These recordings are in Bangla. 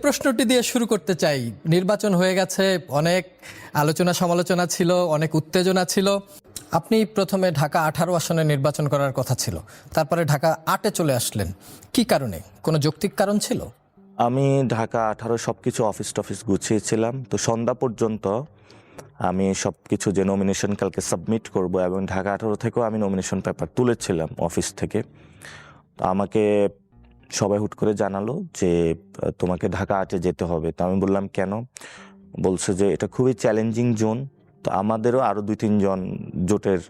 প্রশ্নটি দিয়ে শুরু করতে চাই। নির্বাচন হয়ে গেছে, অনেক আলোচনা সমালোচনা ছিল, অনেক উত্তেজনা ছিল। আপনি প্রথমে ঢাকা 18 আসনে নির্বাচন করার কথা ছিল, তারপরে ঢাকা 8-এ চলে আসলেন। কি কারণে? কোনো যৌক্তিক কারণ ছিল? আমি ঢাকা 18 সবকিছু অফিস টফিস গুছিয়েছিলাম, তো সন্ধ্যা পর্যন্ত আমি সবকিছু যে নমিনেশন কালকে সাবমিট করব, এবং ঢাকা 18 থেকেও আমি নমিনেশন পেপার তুলেছিলাম অফিস থেকে। তো আমাকে সবাই হুট করে জানালো যে তোমাকে ঢাকা 8-এ যেতে হবে। তো আমি বললাম কেন? বলছে যে এটা খুবই চ্যালেঞ্জিং জোন। তো আমাদেরও আরও 2-3 জন জোটের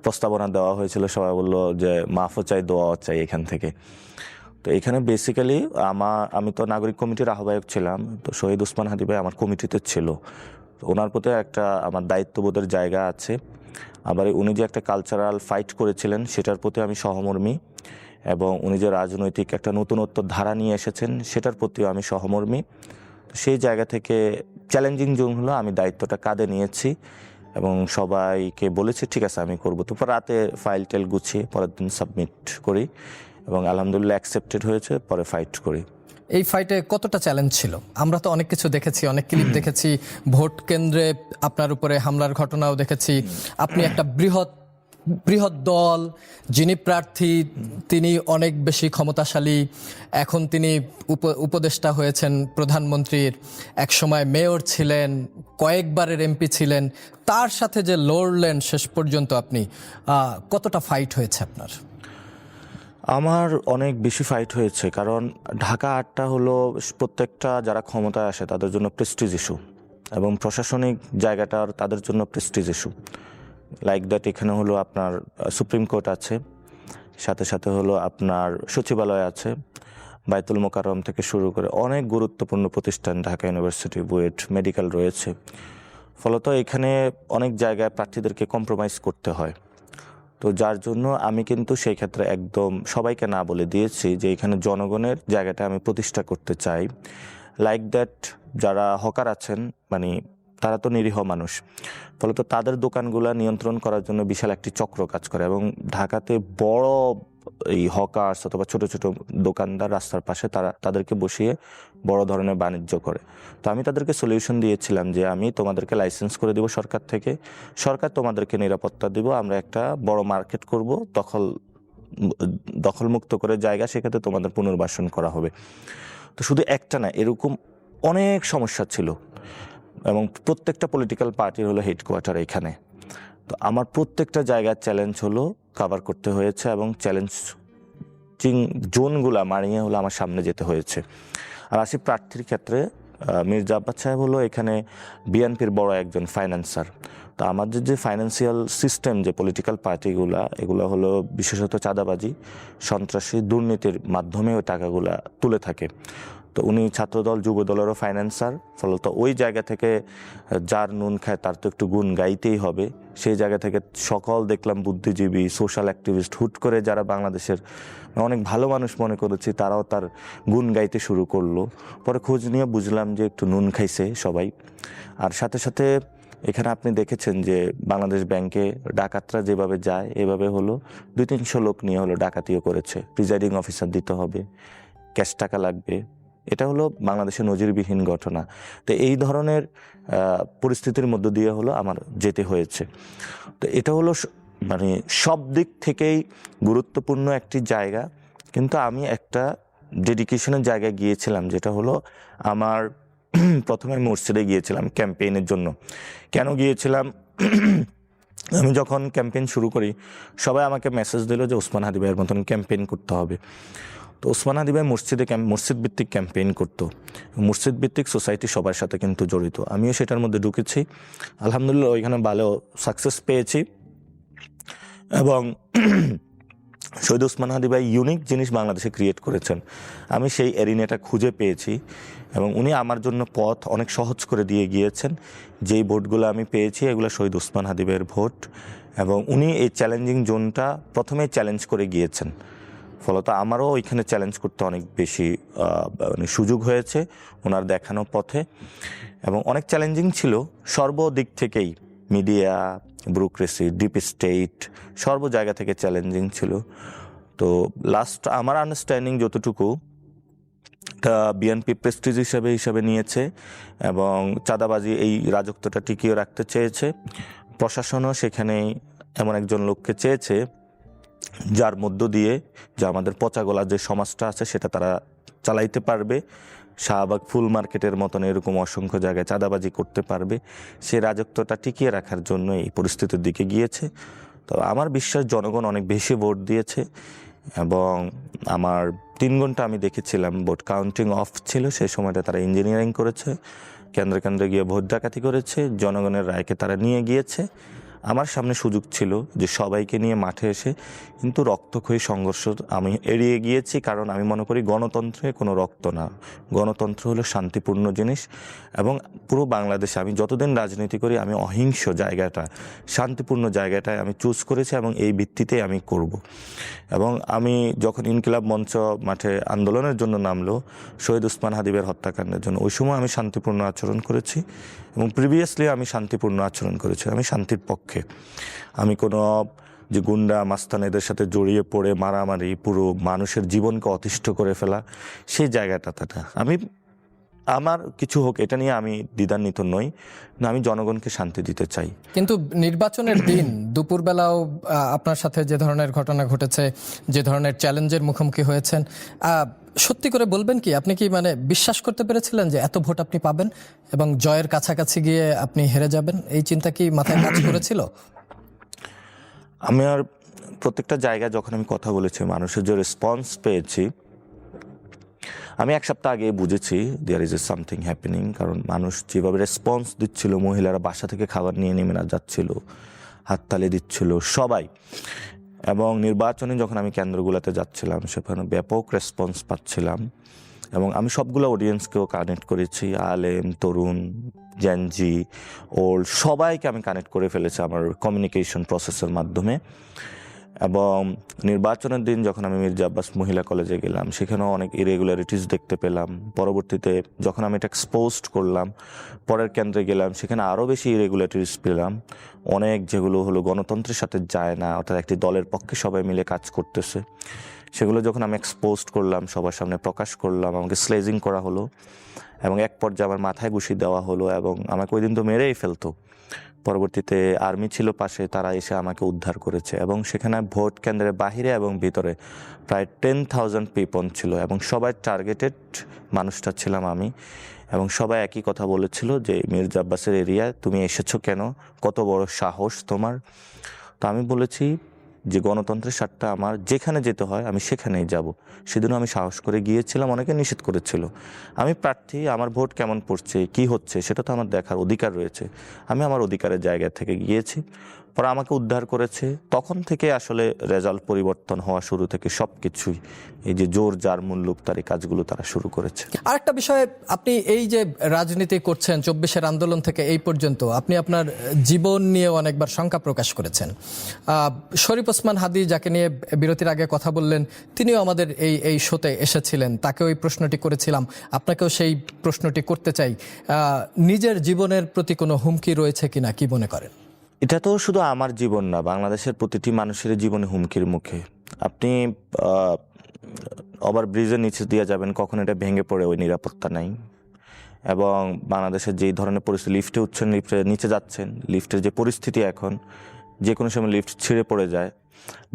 প্রস্তাবনা দেওয়া হয়েছিল। সবাই বললো যে মাফও চাই, দোয়াও চাই এখান থেকে। তো এখানে বেসিক্যালি আমি তো নাগরিক কমিটির আহ্বায়ক ছিলাম, তো শহীদ ওসমান হাদী ভাই আমার কমিটিতে ছিল। ওনার প্রতি একটা আমার দায়িত্ববোধের জায়গা আছে। আবার উনি যে একটা কালচারাল ফাইট করেছিলেন সেটার প্রতি আমি সহমর্মী, এবং উনি যে রাজনৈতিক একটা নতুনত্ব ধারা নিয়ে এসেছেন সেটার প্রতিও আমি সহমর্মী। সেই জায়গা থেকে চ্যালেঞ্জিং জোন হলো, আমি দায়িত্বটা কাঁধে নিয়েছি এবং সবাইকে বলেছি ঠিক আছে আমি করবো। তো রাতে ফাইল টেল গুছিয়ে পরের দিন সাবমিট করি এবং আলহামদুলিল্লাহ অ্যাকসেপ্টেড হয়েছে, পরে ফাইট করি। এই ফাইটে কতটা চ্যালেঞ্জ ছিল? আমরা তো অনেক কিছু দেখেছি, অনেক ক্লিপ দেখেছি, ভোট কেন্দ্রে আপনার উপরে হামলার ঘটনাও দেখেছি। আপনি একটা বৃহৎ দল, যিনি প্রার্থী তিনি অনেক বেশি ক্ষমতাশালী, এখন তিনি উপদেষ্টা হয়েছেন প্রধানমন্ত্রীর, একসময় মেয়র ছিলেন, কয়েকবারের এমপি ছিলেন, তার সাথে যে লড়লেন শেষ পর্যন্ত আপনি, কতটা ফাইট হয়েছে আপনার? আমার অনেক বেশি ফাইট হয়েছে, কারণ ঢাকা 8টা হলো প্রত্যেকটা যারা ক্ষমতায় আসে তাদের জন্য প্রেস্টিজ ইস্যু, এবং প্রশাসনিক জায়গাটার তাদের জন্য প্রেস্টিজ ইস্যু। লাইক দ্যাট এখানে হলো আপনার সুপ্রিম কোর্ট আছে, সাথে সাথে হলো আপনার সচিবালয় আছে, বায়তুল মোকাররম থেকে শুরু করে অনেক গুরুত্বপূর্ণ প্রতিষ্ঠান, ঢাকা ইউনিভার্সিটি, বুয়েট, মেডিকেল রয়েছে। ফলত এখানে অনেক জায়গায় প্রার্থীদেরকে কম্প্রোমাইজ করতে হয়। তো যার জন্য আমি কিন্তু সেই ক্ষেত্রে একদম সবাইকে না বলে দিয়েছি যে এখানে জনগণের জায়গাটা আমি প্রতিষ্ঠা করতে চাই। লাইক দ্যাট যারা হকার আছেন, মানে তারা তো নিরীহ মানুষ, ফলত তাদের দোকানগুলা নিয়ন্ত্রণ করার জন্য বিশাল একটি চক্র কাজ করে, এবং ঢাকাতে বড় এই হকার্স অথবা ছোট ছোট দোকানদার রাস্তার পাশে তাদেরকে বসিয়ে বড় ধরনের বাণিজ্য করে। তো আমি তাদেরকে সলিউশন দিয়েছিলাম যে আমি তোমাদেরকে লাইসেন্স করে দেব সরকার থেকে, সরকার তোমাদেরকে নিরাপত্তা দিব, আমরা একটা বড় মার্কেট করব, দখলমুক্ত করে জায়গা, সেক্ষেত্রে তোমাদের পুনর্বাসন করা হবে। তো শুধু একটা না, এরকম অনেক সমস্যা ছিল, এবং প্রত্যেকটা পলিটিক্যাল পার্টির হলো হেডকোয়ার্টার এখানে। তো আমার প্রত্যেকটা জায়গার চ্যালেঞ্জ হলো কভার করতে হয়েছে, এবং চ্যালেঞ্জিং জোনগুলা মারিয়ে হলো আমার সামনে যেতে হয়েছে। আর আসি প্রার্থীর ক্ষেত্রে, মির্জা আব্বাস সাহেব হলো এখানে বিএনপির বড় একজন ফাইন্যান্সার। তো আমাদের যে ফাইন্যান্সিয়াল সিস্টেম, যে পলিটিক্যাল পার্টিগুলা, এগুলো হলো বিশেষত চাঁদাবাজি, সন্ত্রাসী, দুর্নীতির মাধ্যমে ওই টাকাগুলা তুলে থাকে। তো উনি ছাত্রদল, যুবদলেরও ফাইন্যান্সার, ফলত ওই জায়গা থেকে যার নুন খায় তার তো একটু গুণ গাইতেই হবে। সেই জায়গা থেকে সকল দেখলাম বুদ্ধিজীবী, সোশ্যাল অ্যাক্টিভিস্ট, হুট করে যারা বাংলাদেশের অনেক ভালো মানুষ মনে করেছি, তারাও তার গুণ গাইতে শুরু করলো। পরে খোঁজ নিয়ে বুঝলাম যে একটু নুন খাইছে সবাই। আর সাথে সাথে এখানে আপনি দেখেছেন যে বাংলাদেশ ব্যাংকে ডাকাতরা যেভাবে যায়, এভাবে হলো 200-300 লোক নিয়ে হলো ডাকাতিও করেছে। প্রিজাইডিং অফিসার দিতে হবে, ক্যাশ টাকা লাগবে, এটা হলো বাংলাদেশের নজিরবিহীন ঘটনা। তো এই ধরনের পরিস্থিতির মধ্য দিয়ে হলো আমার যেতে হয়েছে। তো এটা হলো মানে সব দিক থেকেই গুরুত্বপূর্ণ একটি জায়গা, কিন্তু আমি একটা ডেডিকেশনের জায়গায় গিয়েছিলাম, যেটা হলো আমার প্রথমে মসজিদে গিয়েছিলাম ক্যাম্পেইনের জন্য। কেন গিয়েছিলাম? আমি যখন ক্যাম্পেইন শুরু করি, সবাই আমাকে মেসেজ দিল যে ওসমান হাদী ভাইয়ের মতন ক্যাম্পেইন করতে হবে। তো ওসমান হাদী ভাই মসজিদ ভিত্তিক ক্যাম্পেইন করতো, মসজিদ ভিত্তিক সোসাইটি সবার সাথে কিন্তু জড়িত। আমিও সেটার মধ্যে ঢুকেছি, আলহামদুলিল্লাহ ওইখানে ভালো সাকসেস পেয়েছি। এবং শহীদ ওসমান হাদী ভাই ইউনিক জিনিস বাংলাদেশে ক্রিয়েট করেছেন, আমি সেই এরিনাটা খুঁজে পেয়েছি, এবং উনি আমার জন্য পথ অনেক সহজ করে দিয়ে গিয়েছেন। যেই ভোটগুলো আমি পেয়েছি এগুলো শহীদ ওসমান হাদী ভাইয়ের ভোট, এবং উনি এই চ্যালেঞ্জিং জোনটা প্রথমেই চ্যালেঞ্জ করে গিয়েছেন। ফলত আমারও ওইখানে চ্যালেঞ্জ করতে অনেক বেশি সুযোগ হয়েছে ওনার দেখানো পথে, এবং অনেক চ্যালেঞ্জিং ছিল সর্বদিক থেকেই, মিডিয়া, ব্যুরোক্রেসি, ডিপ স্টেট, সর্ব জায়গা থেকে চ্যালেঞ্জিং ছিল। তো লাস্ট আমার আন্ডারস্ট্যান্ডিং যতটুকু, তা বিএনপি প্রেস্টিজ হিসাবে নিয়েছে এবং চাঁদাবাজি এই রাজত্বটা টিকিয়ে রাখতে চেয়েছে। প্রশাসনও সেখানে এমন একজন লোককে চেয়েছে যার মধ্য দিয়ে যে আমাদের পচাগোলা যে সমাজটা আছে সেটা তারা চালাইতে পারবে, শাহবাগ ফুল মার্কেটের মতন এরকম অসংখ্য জায়গায় চাঁদাবাজি করতে পারবে। সে রাজত্বটা টিকিয়ে রাখার জন্য এই পরিস্থিতির দিকে গিয়েছে। তো আমার বিশ্বাস জনগণ অনেক বেশি ভোট দিয়েছে এবং আমার 3 ঘন্টা আমি দেখেছিলাম ভোট কাউন্টিং অফ ছিল, সেই সময়টা তারা ইঞ্জিনিয়ারিং করেছে, কেন্দ্রে কেন্দ্রে গিয়ে ভোট ডাকাতি করেছে, জনগণের রায়কে তারা নিয়ে গিয়েছে। আমার সামনে সুযোগ ছিল যে সবাইকে নিয়ে মাঠে এসে কিন্তু রক্তক্ষয়ী সংঘর্ষ আমি এড়িয়ে গিয়েছি, কারণ আমি মনে করি গণতন্ত্রে কোনো রক্ত না, গণতন্ত্র হলো শান্তিপূর্ণ জিনিস। এবং পুরো বাংলাদেশে আমি যতদিন রাজনীতি করি আমি অহিংস জায়গাটা, শান্তিপূর্ণ জায়গাটায় আমি চুজ করেছি এবং এই ভিত্তিতেই আমি করব। এবং আমি যখন ইনকিলাব মঞ্চ মাঠে আন্দোলনের জন্য নামলো শহীদ ওসমান হাদিবের হত্যাকাণ্ডের জন্য, ওই সময় আমি শান্তিপূর্ণ আচরণ করেছি এবং প্রিভিয়াসলি আমি শান্তিপূর্ণ আচরণ করেছি। আমি শান্তির পক্ষে, আমি কোনো যে গুন্ডা মাস্তান এদের সাথে জড়িয়ে পড়ে মারামারি পুরো মানুষের জীবনকে অতিষ্ঠ করে ফেলা সেই জায়গাটাতে না। আমি আমার কিছু হোক এটা নিয়ে আমি দ্বিধান্বিত নই, না, আমি জনগণকে শান্তি দিতে চাই। কিন্তু নির্বাচনের দিন দুপুরবেলাও আপনার সাথে যে ধরনের ঘটনা ঘটেছে, যে ধরনের চ্যালেঞ্জের মুখোমুখি হয়েছেন, সত্যি করে বলবেন কি আপনি কি মানে বিশ্বাস করতে পেরেছিলেন যে এত ভোট আপনি পাবেন এবং জয়ের কাছাকাছি গিয়ে আপনি হেরে যাবেন? এই চিন্তা কি মাথায় কাজ করেছিল? আমি আর প্রত্যেকটা জায়গায় যখন আমি কথা বলেছি, মানুষের যে রেসপন্স পেয়েছি, আমি 1 সপ্তাহ আগে বুঝেছি there is a something happening. কারণ মানুষ যেভাবে রেসপন্স দিচ্ছিল, মহিলারা বাসা থেকে খাবার নিয়ে নেমে না যাচ্ছিল, হাততালি দিচ্ছিল সবাই। এবং নির্বাচনে যখন আমি কেন্দ্রগুলোতে যাচ্ছিলাম সেখানে ব্যাপক রেসপন্স পাচ্ছিলাম এবং আমি সবগুলো অডিয়েন্সকেও কানেক্ট করেছি, আলেম, তরুণ, জেনজি, ওল্ড, সবাইকে আমি কানেক্ট করে ফেলেছি আমার কমিউনিকেশন প্রসেসের মাধ্যমে। এবং নির্বাচনের দিন যখন আমি মির্জা আব্বাস মহিলা কলেজে গেলাম, সেখানেও অনেক ইরেগুলারিটিস দেখতে পেলাম। পরবর্তীতে যখন আমি এটা এক্সপোজড করলাম, পরের কেন্দ্রে গেলাম, সেখানে আরও বেশি ইরেগুলারিটিস পেলাম, অনেক যেগুলো হলো গণতন্ত্রের সাথে যায় না, অর্থাৎ একটি দলের পক্ষে সবাই মিলে কাজ করতেছে। সেগুলো যখন আমি এক্সপোজড করলাম, সবার সামনে প্রকাশ করলাম, আমাকে স্লেজিং করা হলো এবং এক পর্যায়ে আমার মাথায় ঘুষি দেওয়া হলো এবং আমাকে ওই দিন তো মেরেই ফেলতো। পরবর্তীতে আর্মি ছিল পাশে, তারা এসে আমাকে উদ্ধার করেছে এবং সেখানে ভোট কেন্দ্রের বাহিরে এবং ভিতরে প্রায় 10,000 পিপল ছিল এবং সবাই টার্গেটেড মানুষটা ছিলাম আমি। এবং সবাই একই কথা বলেছিল যে মির্জা আব্বাসের এরিয়ায় তুমি এসেছো কেন, কত বড় সাহস তোমার। তো আমি বলেছি যে গণতন্ত্রের স্বার্থে আমার যেখানে যেতে হয় আমি সেখানেই যাব। সেদিনও আমি সাহস করে গিয়েছিলাম, অনেকে নিষেধ করেছিল। আমি প্রার্থী, আমার ভোট কেমন পড়ছে, কি হচ্ছে সেটা তো আমার দেখার অধিকার রয়েছে। আমি আমার অধিকারের জায়গা থেকে গিয়েছি, পরে আমাকে উদ্ধার করেছে। তখন থেকে আসলে রেজাল্ট পরিবর্তন হওয়া শুরু থেকে সব কিছুই এই যে জোর যার মুল্লুক তার এই কাজগুলো তারা শুরু করেছে। আরেকটা বিষয়ে, আপনি এই যে রাজনীতি করছেন 24-এর আন্দোলন থেকে এই পর্যন্ত, আপনি আপনার জীবন নিয়ে অনেকবার শঙ্কা প্রকাশ করেছেন। শরীফ ওসমান হাদি, যাকে নিয়ে বিরতির আগে কথা বললেন, তিনিও আমাদের এই শোতে এসেছিলেন, তাকেও এই প্রশ্নটি করেছিলাম, আপনাকেও সেই প্রশ্নটি করতে চাই। নিজের জীবনের প্রতি কোনো হুমকি রয়েছে কিনা, কি মনে করেন? এটা তো শুধু আমার জীবন না, বাংলাদেশের প্রতিটি মানুষের জীবনে হুমকির মুখে। আপনি ওভার ব্রিজের নিচে দিয়ে যাবেন, কখন এটা ভেঙে পড়ে ওই নিরাপত্তা নাই। এবং বাংলাদেশের যেই ধরনের পরিস্থিতি, লিফটে উঠছেন, লিফটে নিচে যাচ্ছেন, লিফটের যে পরিস্থিতি এখন, যে কোনো সময় লিফট ছিঁড়ে পড়ে যায়।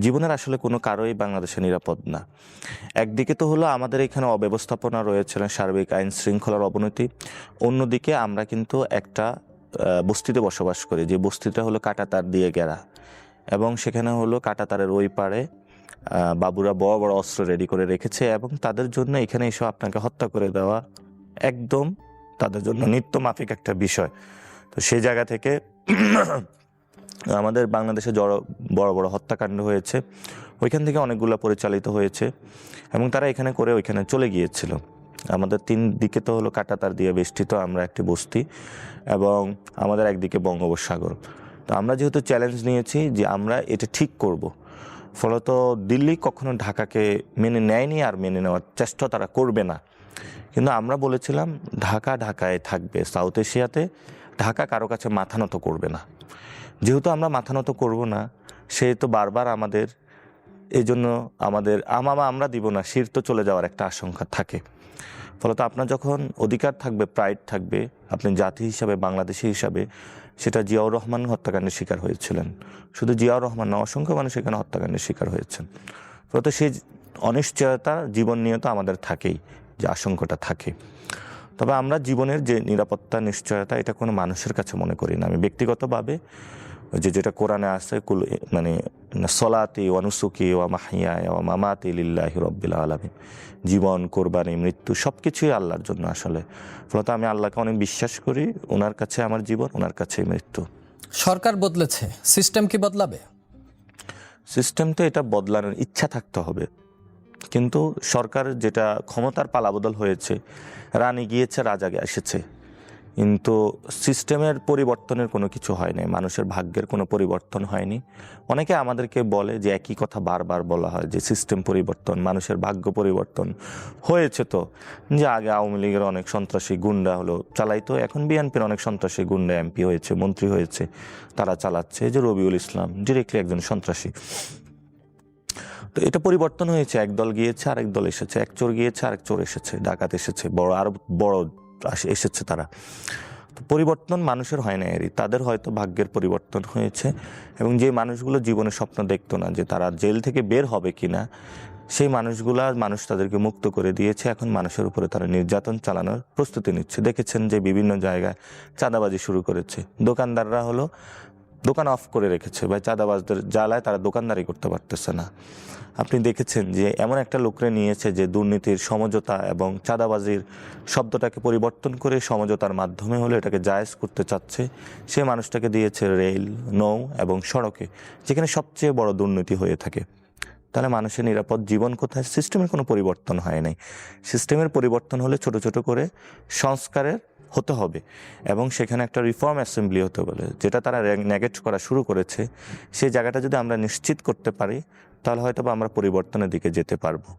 জীবনের আসলে কোনো কারোই বাংলাদেশে নিরাপদ না। একদিকে তো হলো আমাদের এখানে অব্যবস্থাপনা রয়েছে, সার্বিক আইন শৃঙ্খলার অবনতি। অন্যদিকে আমরা কিন্তু একটা বস্তিতে বসবাস করি, যে বস্তিটা হলো কাঁটাতার দিয়ে ঘেরা এবং সেখানে হলো কাঁটাতারের ওই পারে বাবুরা বড় বড় অস্ত্র রেডি করে রেখেছে এবং তাদের জন্য এখানে এসে আপনাকে হত্যা করে দেওয়া একদম তাদের জন্য নিত্য মাফিক একটা বিষয়। তো সেই জায়গা থেকে আমাদের বাংলাদেশে বড় বড় হত্যাকাণ্ড হয়েছে, ওইখান থেকে অনেকগুলো পরিচালিত হয়েছে এবং তারা এখানে করে ওইখানে চলে গিয়েছিল। আমাদের 3 দিকে তো হলো কাঁটাতার দিয়ে বেষ্টিত আমরা একটি বস্তি এবং আমাদের একদিকে বঙ্গোপসাগর। তো আমরা যেহেতু চ্যালেঞ্জ নিয়েছি যে আমরা এটা ঠিক করব, ফলত দিল্লি কখনো ঢাকাকে মেনে নেয়নি আর মেনে নেওয়ার চেষ্টা তারা করবে না। কিন্তু আমরা বলেছিলাম ঢাকা ঢাকায় থাকবে, সাউথ এশিয়াতে ঢাকা কারো কাছে মাথা নত করবে না। যেহেতু আমরা মাথা নত করব না, সেহেতু বারবার আমাদের এই জন্য আমাদের আমরা দিব না, শির তো চলে যাওয়ার একটা আশঙ্কা থাকে। ফলত আপনার যখন অধিকার থাকবে, প্রাইড থাকবে, আপনি জাতি হিসাবে, বাংলাদেশি হিসাবে, সেটা জিয়াউর রহমান হত্যাকাণ্ডের শিকার হয়েছিলেন। শুধু জিয়াউর রহমান না, অসংখ্য মানুষ এখানে হত্যাকাণ্ডের শিকার হয়েছেন। ফলত সেই অনিশ্চয়তা জীবন নিয়ে তো আমাদের থাকেই, যে আশঙ্কাটা থাকে। তবে আমরা জীবনের যে নিরাপত্তা, নিশ্চয়তা, এটা কোনো মানুষের কাছে মনে করি না। আমি ব্যক্তিগতভাবে যেটা কোরআনে আছে, মানে সলাতি ওয়া নুসুকি ওয়া মাহইয়ায়া ওয়া মামাতি লিল্লাহি রাব্বিল আলামিন, জীবন, কোরবানি, মৃত্যু সবকিছুই আল্লাহর জন্য আসলে। ফলত আমি আল্লাহকে অনেক বিশ্বাস করি, ওনার কাছে আমার জীবন, ওনার কাছে মৃত্যু। সরকার বদলেছে, সিস্টেম কি বদলাবে? সিস্টেম তো এটা বদলানোর ইচ্ছা থাকতে হবে, কিন্তু সরকার যেটা ক্ষমতার পালাবদল হয়েছে, রানী গিয়েছে, রাজা এসেছে, কিন্তু সিস্টেমের পরিবর্তনের কোনো কিছু হয় নাই, মানুষের ভাগ্যের কোনো পরিবর্তন হয়নি। অনেকে আমাদেরকে বলে যে একই কথা বারবার বলা হয় যে সিস্টেম পরিবর্তন, মানুষের ভাগ্য পরিবর্তন হয়েছে। তো যে আগে আওয়ামী লীগের অনেক সন্ত্রাসী গুন্ডা হলো চালাইতো, এখন বিএনপির অনেক সন্ত্রাসী গুন্ডা এমপি হয়েছে, মন্ত্রী হয়েছে, তারা চালাচ্ছে। যে রবিউল ইসলাম ডিরেক্টলি একজন সন্ত্রাসী। তো এটা পরিবর্তন হয়েছে, এক দল গিয়েছে, আরেক দল এসেছে, এক চোর গিয়েছে, আরেক চোর এসেছে, ডাকাত এসেছে, আরো বড় এসেছে তারা। তো পরিবর্তন মানুষের হয় না, এরই তাদের হয়তো ভাগ্যের পরিবর্তন হয়েছে। এবং যে মানুষগুলো জীবনে স্বপ্ন দেখতো না যে তারা জেল থেকে বের হবে কিনা, সেই মানুষ তাদেরকে মুক্ত করে দিয়েছে। এখন মানুষের উপরে তারা নির্যাতন চালানোর প্রস্তুতি নিচ্ছে। দেখেছেন যে বিভিন্ন জায়গায় চাঁদাবাজি শুরু করেছে, দোকানদাররা হলো দোকান অফ করে রেখেছে, বা চাঁদাবাজদের জ্বালায় তারা দোকানদারি করতে পারতেছে না। আপনি দেখেছেন যে এমন একটা লোকরে নিয়েছে যে দুর্নীতির, সমঝোতা এবং চাঁদাবাজির শব্দটাকে পরিবর্তন করে সমঝোতার মাধ্যমে হলে এটাকে জায়েজ করতে চাচ্ছে। সে মানুষটাকে দিয়েছে রেল, নৌ এবং সড়কে, যেখানে সবচেয়ে বড় দুর্নীতি হয়ে থাকে। তাহলে মানুষের নিরাপদ জীবন কোথায়? সিস্টেমের কোনো পরিবর্তন হয় নাই। সিস্টেমের পরিবর্তন হলে ছোট ছোট করে সংস্কারের হতে হবে, এবং সেখানে একটা রিফর্ম অ্যাসেম্বলি হতে বলে, যেটা তারা নেগেট করা শুরু করেছে। সেই জায়গাটা যদি আমরা নিশ্চিত করতে পারি, তাহলে হয়তো আমরা পরিবর্তনের দিকে যেতে পারবো।